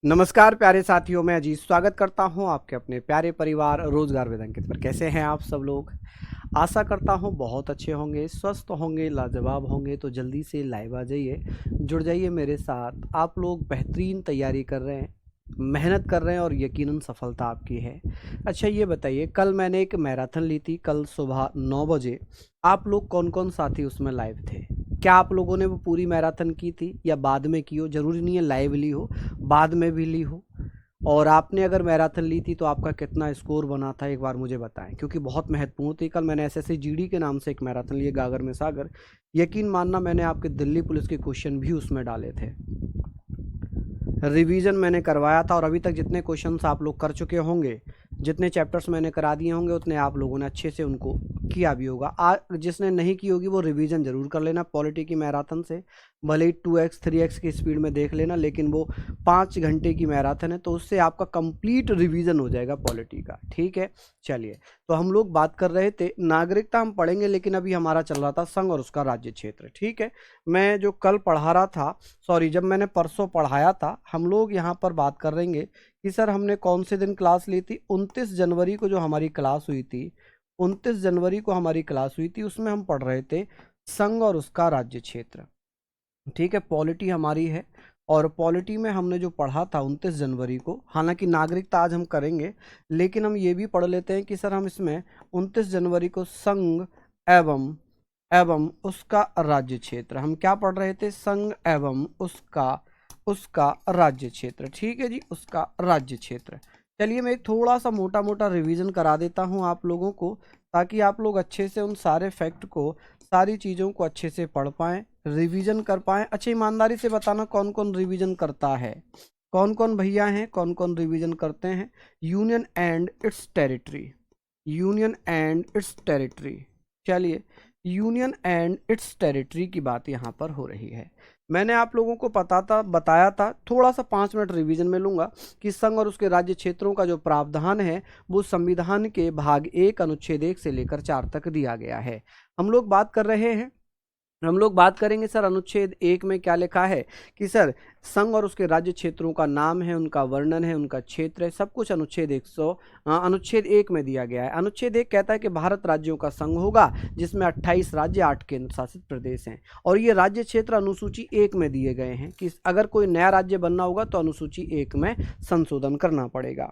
नमस्कार प्यारे साथियों, मैं अजीत स्वागत करता हूं आपके अपने प्यारे परिवार रोजगार वेद अंकित पर। कैसे हैं आप सब लोग? आशा करता हूं बहुत अच्छे होंगे, स्वस्थ होंगे, लाजवाब होंगे। तो जल्दी से लाइव आ जाइए, जुड़ जाइए मेरे साथ। आप लोग बेहतरीन तैयारी कर रहे हैं, मेहनत कर रहे हैं और यकीनन सफलता आपकी है। अच्छा ये बताइए, कल मैंने एक मैराथन ली थी, कल सुबह 9 बजे। आप लोग कौन कौन साथी उसमें लाइव थे? क्या आप लोगों ने वो पूरी मैराथन की थी या बाद में की हो? ज़रूरी नहीं है लाइव ली हो, बाद में भी ली हो। और आपने अगर मैराथन ली थी तो आपका कितना स्कोर बना था, एक बार मुझे बताएं, क्योंकि बहुत महत्वपूर्ण थी। कल मैंने एसएससी जीडी के नाम से एक मैराथन लिए, गागर में सागर। यकीन मानना, मैंने आपके दिल्ली पुलिस के क्वेश्चन भी उसमें डाले थे। रिवीजन मैंने करवाया था और अभी तक जितने क्वेश्चंस आप लोग कर चुके होंगे, जितने चैप्टर्स मैंने करा दिए होंगे, उतने आप लोगों ने अच्छे से उनको किया भी होगा। जिसने नहीं की होगी वो रिवीजन जरूर कर लेना पॉलिटी की मैराथन से। भले ही 2x 3x की स्पीड में देख लेना, लेकिन वो 5 घंटे की मैराथन है, तो उससे आपका कंप्लीट रिवीजन हो जाएगा पॉलिटी का। ठीक है, चलिए। तो हम लोग बात कर रहे थे नागरिकता, हम पढ़ेंगे, लेकिन अभी हमारा चल रहा था संघ और उसका राज्य क्षेत्र। ठीक है, मैं जो कल पढ़ा रहा था, सॉरी जब मैंने परसों पढ़ाया था, हम लोग यहाँ पर बात करेंगे कि सर हमने कौन से दिन क्लास ली थी। 29 जनवरी को जो हमारी क्लास हुई थी, 29 जनवरी को हमारी क्लास हुई थी, उसमें हम पढ़ रहे थे संघ और उसका राज्य क्षेत्र। ठीक है, पॉलिटी हमारी है और पॉलिटी में हमने जो पढ़ा था 29 जनवरी को, हालांकि नागरिकता आज हम करेंगे, लेकिन हम ये भी पढ़ लेते हैं कि सर हम इसमें 29 जनवरी को संघ एवं उसका राज्य क्षेत्र, हम क्या पढ़ रहे थे? संघ एवं उसका उसका राज्य क्षेत्र। ठीक है जी, उसका राज्य क्षेत्र। चलिए मैं एक थोड़ा सा मोटा मोटा रिवीजन करा देता हूं आप लोगों को, ताकि आप लोग अच्छे से उन सारे फैक्ट को, सारी चीज़ों को अच्छे से पढ़ पाएँ, रिवीजन कर पाएँ। अच्छा ईमानदारी से बताना कौन कौन रिवीजन करता है, कौन कौन भैया हैं, कौन कौन रिवीजन करते हैं? Union and it's territory, union and it's territory. चलिए, यूनियन एंड इट्स टेरिटरी की बात यहाँ पर हो रही है। मैंने आप लोगों को बताया था, थोड़ा सा 5 मिनट रिवीजन में लूंगा, कि संघ और उसके राज्य क्षेत्रों का जो प्रावधान है वो संविधान के भाग 1 अनुच्छेद 1 से लेकर 4 तक दिया गया है। हम लोग बात करेंगे सर अनुच्छेद 1 में क्या लिखा है, कि सर संघ और उसके राज्य क्षेत्रों का नाम है, उनका वर्णन है, उनका क्षेत्र है, सब कुछ अनुच्छेद 1 में दिया गया है। अनुच्छेद 1 कहता है कि भारत राज्यों का संघ होगा, जिसमें 28 राज्य, 8 केंद्र शासित प्रदेश हैं। और ये राज्य क्षेत्र अनुसूची 1 में दिए गए हैं कि अगर कोई नया राज्य बनना होगा तो अनुसूची 1 में संशोधन करना पड़ेगा।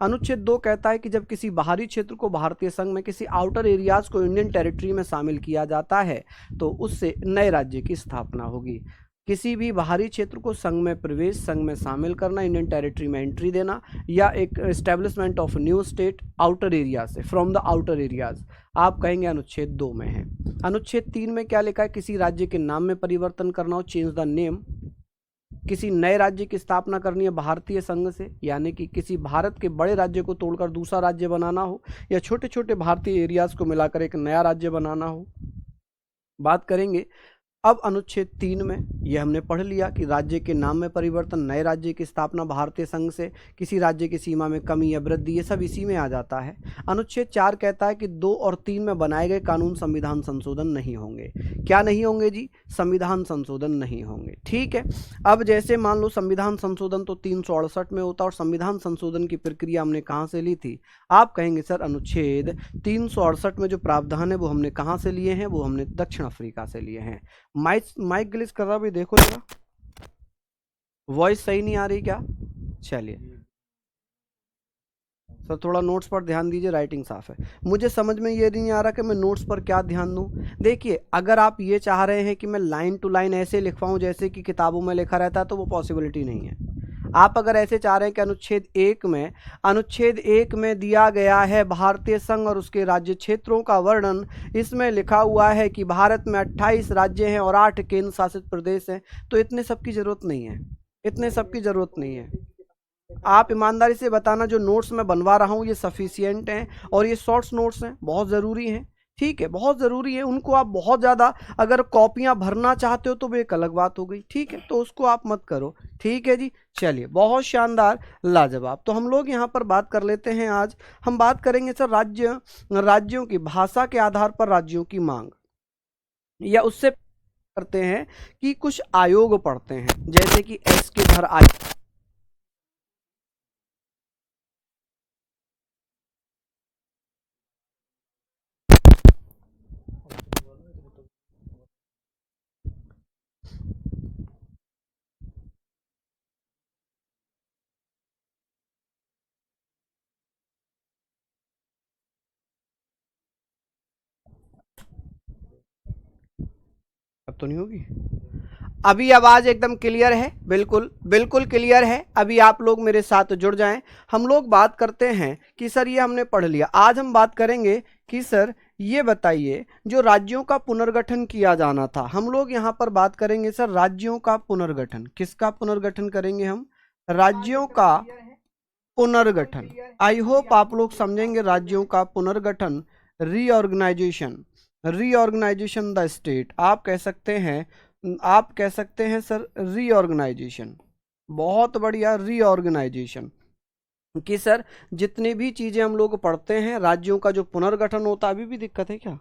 अनुच्छेद 2 कहता है कि जब किसी बाहरी क्षेत्र को भारतीय संघ में किसी आउटर एरियाज को इंडियन टेरिटरी में शामिल किया जाता है तो उससे नए राज्य की स्थापना होगी। किसी भी बाहरी क्षेत्र को संघ में प्रवेश, संघ में शामिल करना, इंडियन टेरिटरी में एंट्री देना, या एक establishment of new state outer area से, फ्रॉम द आउटर एरियाज, आप कहेंगे अनुच्छेद 2 में है। अनुच्छेद 3 में क्या लिखा है? किसी राज्य के नाम में परिवर्तन करना हो, चेंज द नेम। किसी नए राज्य की स्थापना करनी है भारतीय संघ से, यानी कि किसी भारत के बड़े राज्य को तोड़कर दूसरा राज्य बनाना हो, या छोटे छोटे भारतीय एरियाज को मिलाकर एक नया राज्य बनाना हो, बात करेंगे। अब अनुच्छेद 3 में यह हमने पढ़ लिया कि राज्य के नाम में परिवर्तन, नए राज्य की स्थापना भारतीय संघ से, किसी राज्य की सीमा में कमी या वृद्धि, ये सब इसी में आ जाता है। अनुच्छेद 4 कहता है कि 2 और 3 में बनाए गए कानून संविधान संशोधन नहीं होंगे। क्या नहीं होंगे जी? संविधान संशोधन नहीं होंगे। ठीक है, अब जैसे मान लो संविधान संशोधन तो 368 में होता, और संविधान संशोधन की प्रक्रिया हमने कहाँ से ली थी? आप कहेंगे सर अनुच्छेद 368 में जो प्रावधान है वो हमने कहाँ से लिए हैं? वो हमने दक्षिण अफ्रीका से लिए हैं। माइक ग्लिच कर रहा भी, देखो जरा, वॉइस सही नहीं आ रही क्या? चलिए सर थोड़ा नोट्स पर ध्यान दीजिए, राइटिंग साफ है। मुझे समझ में ये नहीं आ रहा कि मैं नोट्स पर क्या ध्यान दूं। देखिए, अगर आप ये चाह रहे हैं कि मैं लाइन टू लाइन ऐसे लिखवाऊं जैसे कि किताबों में लिखा रहता है, तो वो पॉसिबिलिटी नहीं है। आप अगर ऐसे चाह रहे हैं कि अनुच्छेद 1 में दिया गया है भारतीय संघ और उसके राज्य क्षेत्रों का वर्णन, इसमें लिखा हुआ है कि भारत में 28 राज्य हैं और 8 केंद्र शासित प्रदेश हैं, तो इतने सब की जरूरत नहीं है, इतने सब की जरूरत नहीं है। आप ईमानदारी से बताना, जो नोट्स मैं बनवा रहा हूँ ये सफिशियंट हैं, और ये शॉर्ट्स नोट्स हैं, बहुत ज़रूरी हैं। ठीक है, बहुत ज़रूरी है, उनको आप बहुत ज़्यादा अगर कॉपियां भरना चाहते हो तो वो एक अलग बात हो गई। ठीक है, तो उसको आप मत करो। ठीक है जी, चलिए, बहुत शानदार, लाजवाब। तो हम लोग यहाँ पर बात कर लेते हैं। आज हम बात करेंगे सर राज्यों की भाषा के आधार पर राज्यों की मांग, या उससे करते हैं कि कुछ आयोग पढ़ते हैं, जैसे कि एस के धर आयोग, दिक्कत तो नहीं होगी? अभी आवाज एकदम क्लियर है? बिल्कुल बिल्कुल क्लियर है। अभी आप लोग मेरे साथ जुड़ जाएं। हम लोग बात करते हैं कि सर ये हमने पढ़ लिया, आज हम बात करेंगे कि सर ये बताइए जो राज्यों का पुनर्गठन किया जाना था, हम लोग यहाँ पर बात करेंगे सर राज्यों का पुनर्गठन। किसका पुनर्गठन करेंगे हम? राज्यों का पुनर्गठन। आई होप आप लोग समझेंगे। राज्यों का पुनर्गठन, रीऑर्गेनाइजेशन, रीऑर्गेनाइजेशन द स्टेट, आप कह सकते हैं, आप कह सकते हैं सर रीऑर्गेनाइजेशन। बहुत बढ़िया, रीऑर्गेनाइजेशन कि सर जितनी भी चीजें हम लोग पढ़ते हैं राज्यों का जो पुनर्गठन होता है। अभी भी दिक्कत है क्या?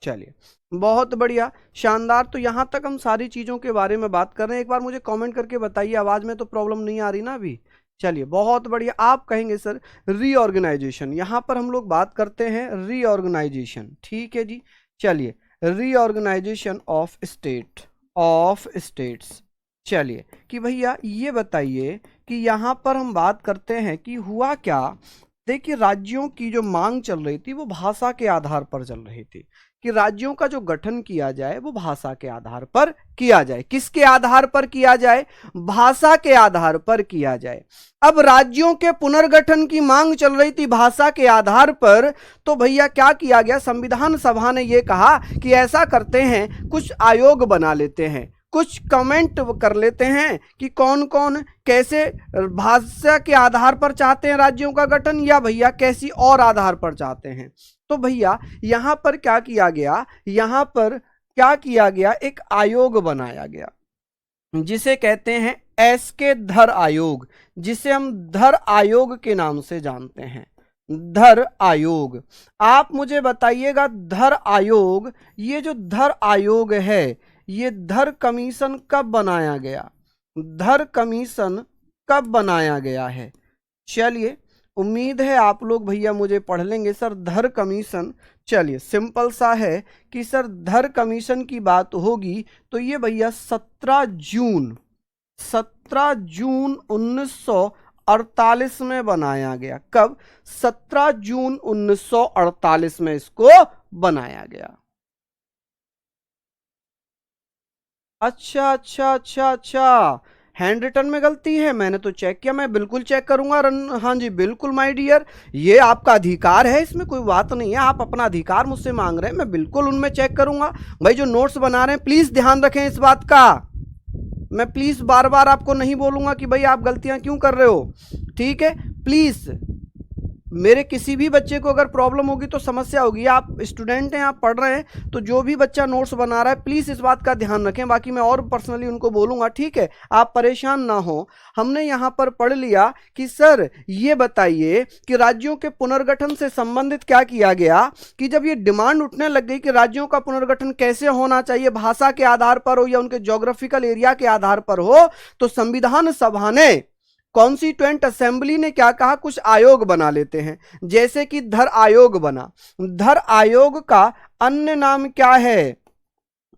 चलिए बहुत बढ़िया, शानदार। तो यहां तक हम सारी चीजों के बारे में बात कर रहे हैं। एक बार मुझे कमेंट करके बताइए, आवाज में तो प्रॉब्लम नहीं आ रही ना अभी? चलिए बहुत बढ़िया। आप कहेंगे सर रीऑर्गेनाइजेशन, यहां पर हम लोग बात करते हैं रीऑर्गेनाइजेशन, ठीक है जी। चलिए reorganisation of state, of states. चलिए कि भैया ये बताइए कि यहां पर हम बात करते हैं कि हुआ क्या। देखिए राज्यों की जो मांग चल रही थी वो भाषा के आधार पर चल रही थी कि राज्यों का जो गठन किया जाए वो भाषा के आधार पर किया जाए। किसके आधार पर किया जाए? भाषा के आधार पर किया जाए। अब राज्यों के पुनर्गठन की मांग चल रही थी भाषा के आधार पर, तो भैया क्या किया गया, संविधान सभा ने यह कहा कि ऐसा करते हैं, कुछ आयोग बना लेते हैं, कुछ कमेंट कर लेते हैं कि कौन कौन कैसे भाषा के आधार पर चाहते हैं राज्यों का गठन, या भैया कैसी और आधार पर चाहते हैं। तो भैया यहां पर क्या किया गया, यहां पर क्या किया गया, एक आयोग बनाया गया जिसे कहते हैं एसके धर आयोग, जिसे हम धर आयोग के नाम से जानते हैं, धर आयोग। आप मुझे बताइएगा धर आयोग, ये जो धर आयोग है ये धर कमीशन कब बनाया गया, धर कमीशन कब बनाया गया है? चलिए उम्मीद है आप लोग भैया मुझे पढ़ लेंगे। सर धर कमीशन, चलिए सिंपल सा है कि सर धर कमीशन की बात होगी तो ये भैया 17 जून 1948 में बनाया गया। कब? 17 जून 1948 में इसको बनाया गया। अच्छा अच्छा अच्छा अच्छा, हैंड रिटन में गलती है, मैंने तो चेक किया, मैं बिल्कुल चेक करूंगा। हाँ जी बिल्कुल माय डियर, ये आपका अधिकार है, इसमें कोई बात नहीं है। आप अपना अधिकार मुझसे मांग रहे हैं, मैं बिल्कुल उनमें चेक करूंगा। भाई जो नोट्स बना रहे हैं प्लीज ध्यान रखें इस बात का। मैं प्लीज बार बार आपको नहीं बोलूंगा कि भाई आप गलतियां क्यों कर रहे हो, ठीक है? प्लीज मेरे किसी भी बच्चे को अगर प्रॉब्लम होगी तो समस्या होगी, आप स्टूडेंट हैं, आप पढ़ रहे हैं, तो जो भी बच्चा नोट्स बना रहा है प्लीज इस बात का ध्यान रखें। बाकी मैं और पर्सनली उनको बोलूंगा, ठीक है? आप परेशान ना हो। हमने यहां पर पढ़ लिया कि सर ये बताइए कि राज्यों के पुनर्गठन से संबंधित क्या किया गया कि जब ये डिमांड उठने लग गई कि राज्यों का पुनर्गठन कैसे होना चाहिए, भाषा के आधार पर हो या उनके ज्योग्राफिकल एरिया के आधार पर हो, तो संविधान सभा ने, कॉन्स्टिट्यूएंट असेंबली ने क्या कहा, कुछ आयोग बना लेते हैं। जैसे कि धर आयोग बना, धर आयोग का अन्य नाम क्या है,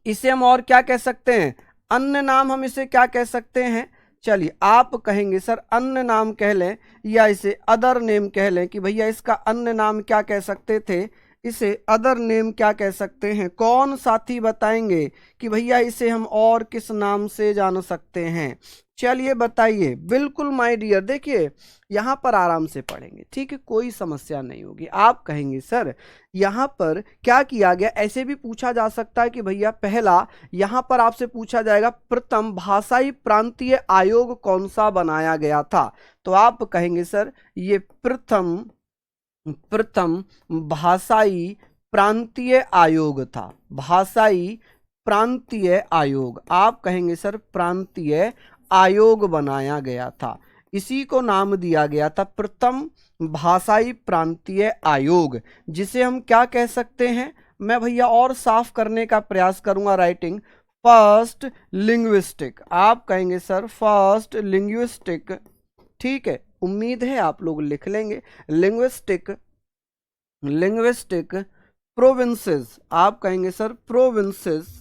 इसे हम और क्या कह सकते हैं, अन्य नाम हम इसे क्या कह सकते हैं? चलिए आप कहेंगे सर अन्य नाम कह लें या इसे अदर नेम कह लें, कि भैया इसका अन्य नाम क्या कह सकते थे, इसे अदर नेम क्या कह सकते हैं? कौन साथी बताएंगे कि भैया इसे हम और किस नाम से जान सकते हैं? चलिए बताइए। बिल्कुल माय डियर, देखिए यहां पर आराम से पढ़ेंगे, ठीक है, कोई समस्या नहीं होगी। आप कहेंगे सर यहां पर क्या किया गया, ऐसे भी पूछा जा सकता है कि भैया पहला, यहां पर आपसे पूछा जाएगा प्रथम भाषाई प्रांतीय आयोग कौन सा बनाया गया था, तो आप कहेंगे सर ये प्रथम भाषाई प्रांतीय आयोग था, भाषाई प्रांतीय आयोग। आप कहेंगे सर प्रांतीय आयोग बनाया गया था, इसी को नाम दिया गया था प्रथम भाषाई प्रांतीय आयोग, जिसे हम क्या कह सकते हैं? मैं भैया और साफ करने का प्रयास करूंगा राइटिंग, फर्स्ट लिंग्विस्टिक। आप कहेंगे सर फर्स्ट लिंग्विस्टिक, ठीक है, उम्मीद है आप लोग लिख लेंगे। लिंग्विस्टिक, लिंग्विस्टिक प्रोविंसेस, आप कहेंगे सर प्रोविंसेस,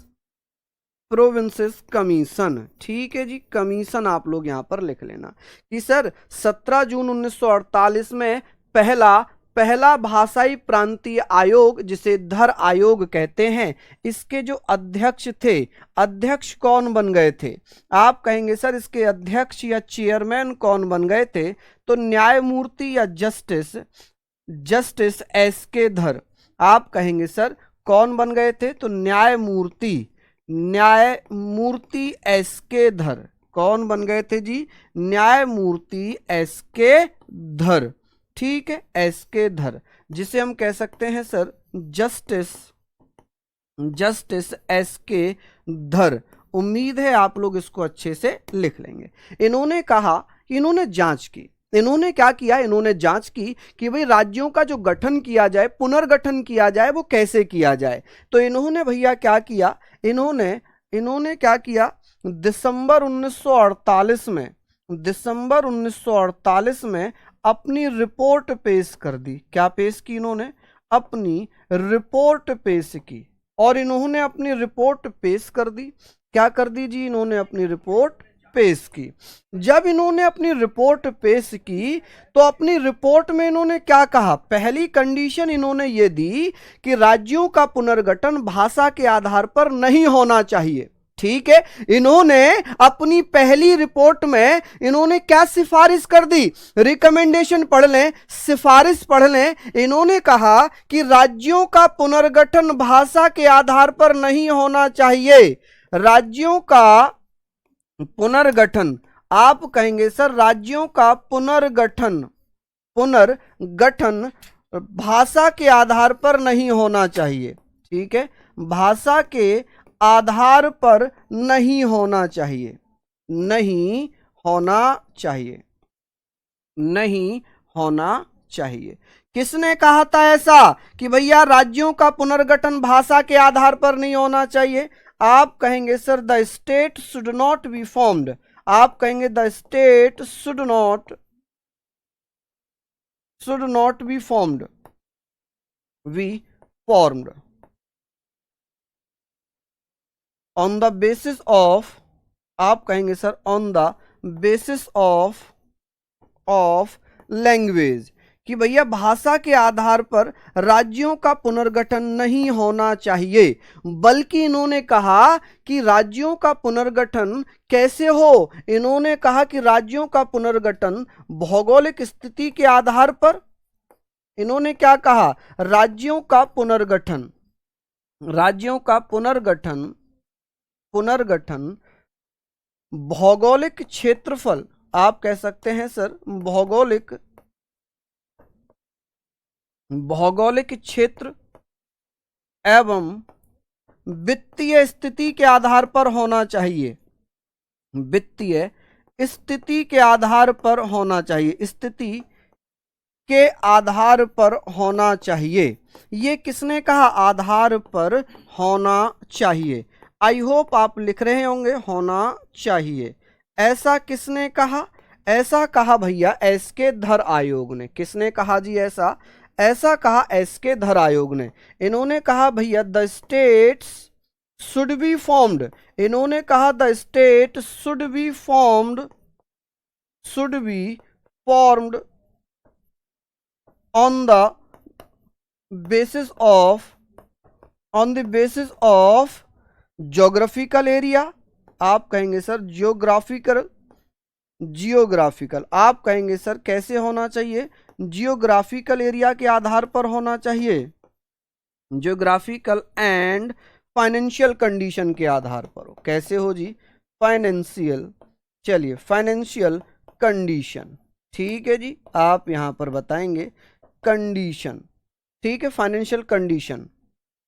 प्रोविंसेस कमीशन, ठीक है जी, कमीशन आप लोग यहां पर लिख लेना कि सर 17 जून 1948 में पहला भाषाई प्रांतीय आयोग जिसे धर आयोग कहते हैं, इसके जो अध्यक्ष थे, अध्यक्ष कौन बन गए थे? आप कहेंगे सर इसके अध्यक्ष या चेयरमैन कौन बन गए थे? तो न्यायमूर्ति या जस्टिस एस के धर। आप कहेंगे सर कौन बन गए थे? तो न्यायमूर्ति एस के धर। कौन बन गए थे जी? न्यायमूर्ति एस के धर। ठीक है, एस के धर, जिसे हम कह सकते हैं सर जस्टिस एस के धर। उम्मीद है आप लोग इसको अच्छे से लिख लेंगे। इन्होंने कहा, इन्होंने जांच की, इन्होंने क्या किया? इन्होंने जांच की कि भाई राज्यों का जो गठन किया जाए, पुनर्गठन किया जाए, वो कैसे किया जाए। तो इन्होंने भैया क्या किया? इन्होंने क्या किया? दिसंबर 1948 में अपनी रिपोर्ट पेश कर दी। क्या पेश की इन्होंने? अपनी रिपोर्ट पेश की। और इन्होंने अपनी रिपोर्ट पेश कर दी। क्या कर दी जी? इन्होंने अपनी रिपोर्ट पेश की। जब इन्होंने अपनी रिपोर्ट पेश की तो अपनी रिपोर्ट में इन्होंने क्या कहा? पहली कंडीशन इन्होंने ये दी कि राज्यों का पुनर्गठन भाषा के आधार पर नहीं होना चाहिए। ठीक है, इन्होंने अपनी पहली रिपोर्ट में इन्होंने क्या सिफारिश कर दी? रिकमेंडेशन पढ़ लें, सिफारिश पढ़ लें। इन्होंने कहा कि राज्यों का पुनर्गठन भाषा के आधार पर नहीं होना चाहिए। राज्यों का पुनर्गठन, आप कहेंगे सर राज्यों का पुनर्गठन भाषा के आधार पर नहीं होना चाहिए। ठीक है, भाषा के आधार पर नहीं होना चाहिए, नहीं होना चाहिए। किसने कहा था ऐसा कि भैया राज्यों का पुनर्गठन भाषा के आधार पर नहीं होना चाहिए? आप कहेंगे sir the state should not be formed. आप कहेंगे the state should not be formed on the basis of, आप कहेंगे sir on the basis of language, कि भैया भाषा के आधार पर राज्यों का पुनर्गठन नहीं होना चाहिए। बल्कि इन्होंने कहा कि राज्यों का पुनर्गठन कैसे हो? इन्होंने कहा कि राज्यों का पुनर्गठन भौगोलिक स्थिति के आधार पर। इन्होंने क्या कहा? राज्यों का पुनर्गठन भौगोलिक क्षेत्रफल, आप कह सकते हैं सर भौगोलिक क्षेत्र एवं वित्तीय स्थिति के आधार पर होना चाहिए। वित्तीय स्थिति के आधार पर होना चाहिए, स्थिति के आधार पर होना चाहिए। ये किसने कहा? आधार पर होना चाहिए। आई होप आप लिख रहे होंगे होना चाहिए। ऐसा किसने कहा? ऐसा कहा भैया एस के धर आयोग ने। किसने कहा जी ऐसा? ऐसा कहा एस के धर आयोग ने। इन्होंने कहा भैया the states should be formed. इन्होंने कहा the state should be formed on the basis of geographical area. आप कहेंगे सर जियोग्राफिकल। आप कहेंगे सर कैसे होना चाहिए? जियोग्राफिकल एरिया के आधार पर होना चाहिए। जियोग्राफिकल एंड फाइनेंशियल कंडीशन के आधार पर हो। कैसे हो जी? फाइनेंशियल, चलिए फाइनेंशियल कंडीशन। ठीक है जी, आप यहां पर बताएंगे कंडीशन। ठीक है, फाइनेंशियल कंडीशन।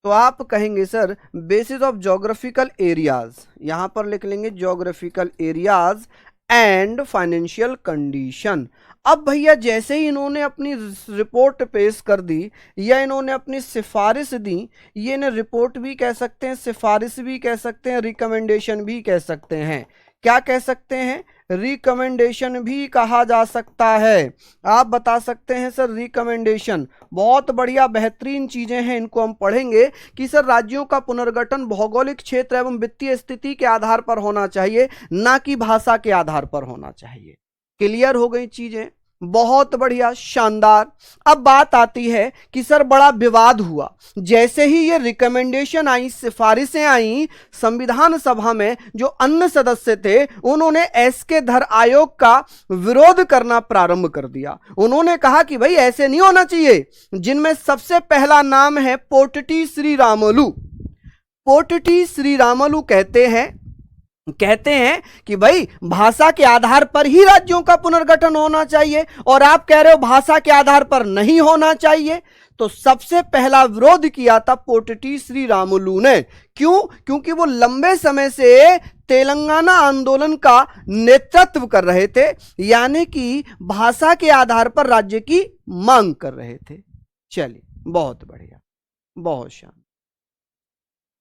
तो आप कहेंगे sir basis of geographical areas, यहां पर लिख लेंगे geographical areas and financial condition. अब भैया जैसे ही इन्होंने अपनी रिपोर्ट पेश कर दी या इन्होंने अपनी सिफारिश दी, ये ने रिपोर्ट भी कह सकते हैं, सिफारिश भी कह सकते हैं, रिकमेंडेशन भी कह सकते हैं। क्या कह सकते हैं? रिकमेंडेशन भी कहा जा सकता है। आप बता सकते हैं सर रिकमेंडेशन। बहुत बढ़िया, बेहतरीन चीजें हैं, इनको हम पढ़ेंगे कि सर राज्यों का पुनर्गठन भौगोलिक क्षेत्र एवं वित्तीय स्थिति के आधार पर होना चाहिए, ना कि भाषा के आधार पर होना चाहिए। क्लियर हो गई चीजें? बहुत बढ़िया, शानदार। अब बात आती है कि सर बड़ा विवाद हुआ, जैसे ही ये रिकमेंडेशन आई, सिफारिशें आई, संविधान सभा में जो अन्य सदस्य थे उन्होंने एसके धर आयोग का विरोध करना प्रारंभ कर दिया। उन्होंने कहा कि भाई ऐसे नहीं होना चाहिए, जिनमें सबसे पहला नाम है पोटटी श्री रामुलु। पोटटी श्री रामुलु कहते हैं कि भाई भाषा के आधार पर ही राज्यों का पुनर्गठन होना चाहिए, और आप कह रहे हो भाषा के आधार पर नहीं होना चाहिए। तो सबसे पहला विरोध किया था पोटटी श्री रामुलु ने। क्यों? क्योंकि वो लंबे समय से तेलंगाना आंदोलन का नेतृत्व कर रहे थे, यानी कि भाषा के आधार पर राज्य की मांग कर रहे थे। चलिए, बहुत बढ़िया, बहुत शानदार,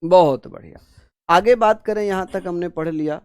बहुत बढ़िया। आगे बात करें, यहां तक हमने पढ़ लिया।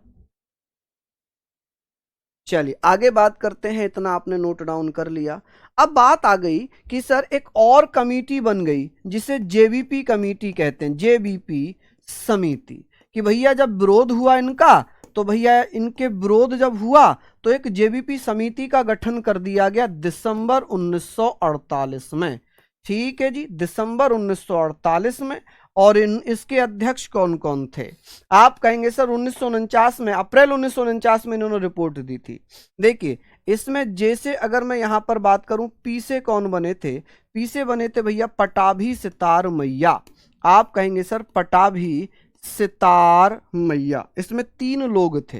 चलिए आगे बात करते हैं, इतना आपने नोट डाउन कर लिया। अब बात आ गई कि सर एक और कमेटी बन गई जिसे जेबीपी कमेटी कहते हैं, जेबीपी समिति, कि भैया जब विरोध हुआ इनका, तो भैया इनके विरोध जब हुआ तो एक जेबीपी समिति का गठन कर दिया गया दिसंबर 1948 में। ठीक है जी, दिसंबर 1948 में। और इसके अध्यक्ष कौन कौन थे? आप कहेंगे सर 1949 में, अप्रैल 1949 में इन्होंने रिपोर्ट दी थी। देखिए इसमें जैसे अगर मैं यहां पर बात करूं, पी से कौन बने थे? पी से बने थे भैया पटाभी सितार मैया। आप कहेंगे सर पटाभी सितार मैया, इसमें 3 लोग थे,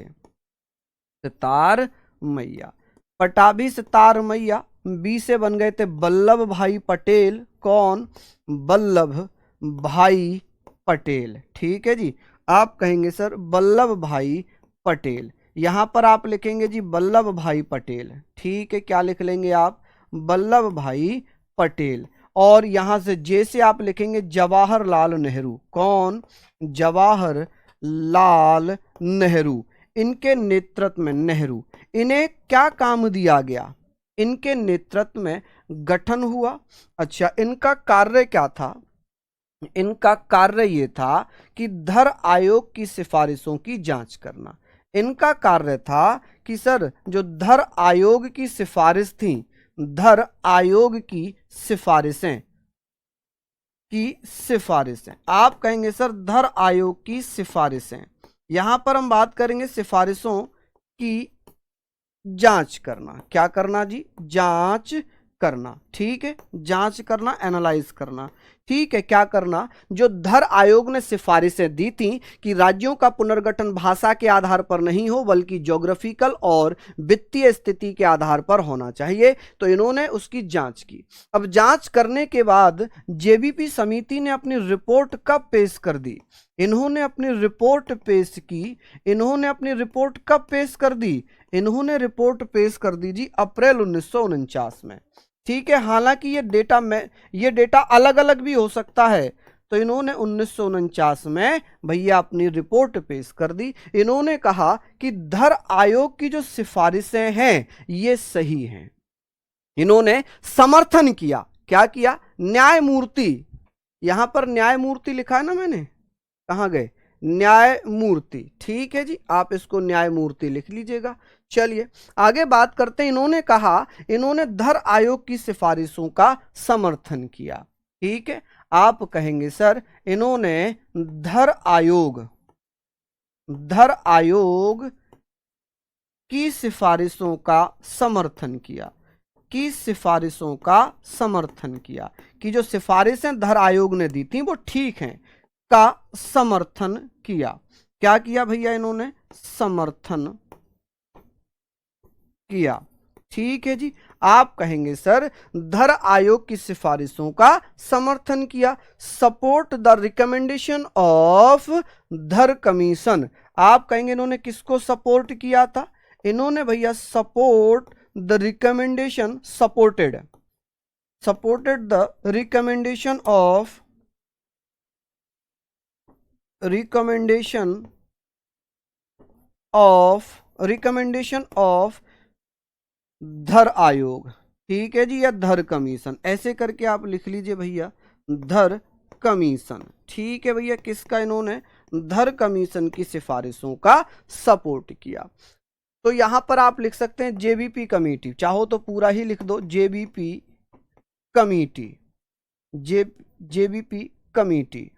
सितार मैया, पटाभी सितार मैया। बी से बन गए थे वल्लभ भाई पटेल। कौन? वल्लभ भाई पटेल। ठीक है जी, आप कहेंगे सर वल्लभ भाई पटेल। यहां पर आप लिखेंगे जी वल्लभ भाई पटेल। ठीक है, क्या लिख लेंगे आप? वल्लभ भाई पटेल। और यहां से जे से आप लिखेंगे जवाहरलाल नेहरू। कौन? जवाहरलाल नेहरू। इनके नेतृत्व में, नेहरू, इन्हें क्या काम दिया गया? इनके नेतृत्व में गठन हुआ। अच्छा, इनका कार्य क्या था? इनका कार्य ये था कि धर आयोग की सिफारिशों की जांच करना। इनका कार्य था कि सर जो धर आयोग की सिफारिश थी, धर आयोग की सिफारिशें आप कहेंगे सर धर आयोग की सिफारिशें। यहां पर हम बात करेंगे सिफारिशों की जांच करना। क्या करना जी? जांच करना। ठीक है, जांच करना, एनालाइज करना। ठीक है, क्या करना? जो धर आयोग ने सिफारिशें दी थी कि राज्यों का पुनर्गठन भाषा के आधार पर नहीं हो बल्कि ज्योग्राफिकल और वित्तीय स्थिति के आधार पर होना चाहिए, तो इन्होंने उसकी जांच की। अब जांच करने के बाद जेबीपी समिति ने अपनी रिपोर्ट कब पेश कर दी? इन्होंने अपनी रिपोर्ट पेश की। इन्होंने अपनी रिपोर्ट कब पेश कर दी? इन्होंने रिपोर्ट पेश कर दी जी अप्रैल 1949 में। ठीक है, हालांकि ये डेटा अलग अलग भी हो सकता है। तो इन्होंने 1949 में भैया अपनी रिपोर्ट पेश कर दी। इन्होंने कहा कि धर आयोग की जो सिफारिशें हैं ये सही हैं। इन्होंने समर्थन किया। क्या किया? न्यायमूर्ति, यहां पर न्यायमूर्ति लिखा है ना मैंने, कहां गए? न्यायमूर्ति। ठीक है जी, आप इसको न्यायमूर्ति लिख लीजिएगा। चलिए आगे बात करते हैं। इन्होंने कहा, इन्होंने धर आयोग की सिफारिशों का समर्थन किया। ठीक है, आप कहेंगे सर इन्होंने धर आयोग की सिफारिशों का समर्थन किया, कि जो सिफारिशें धर आयोग ने दी थी वो ठीक हैं, का समर्थन किया। क्या किया भैया? इन्होंने समर्थन किया। ठीक है जी, आप कहेंगे सर धर आयोग की सिफारिशों का समर्थन किया। सपोर्ट द रिकमेंडेशन ऑफ धर कमीशन। आप कहेंगे इन्होंने किसको सपोर्ट किया था? इन्होंने भैया support the recommendation, supported the recommendation of धर आयोग। ठीक है जी, या धर कमीशन, ऐसे करके आप लिख लीजिए भैया, धर कमीशन। ठीक है भैया, किसका? इन्होंने धर कमीशन की सिफारिशों का सपोर्ट किया। तो यहां पर आप लिख सकते हैं जेबीपी कमेटी, चाहो तो पूरा ही लिख दो JBP committee, JBP committee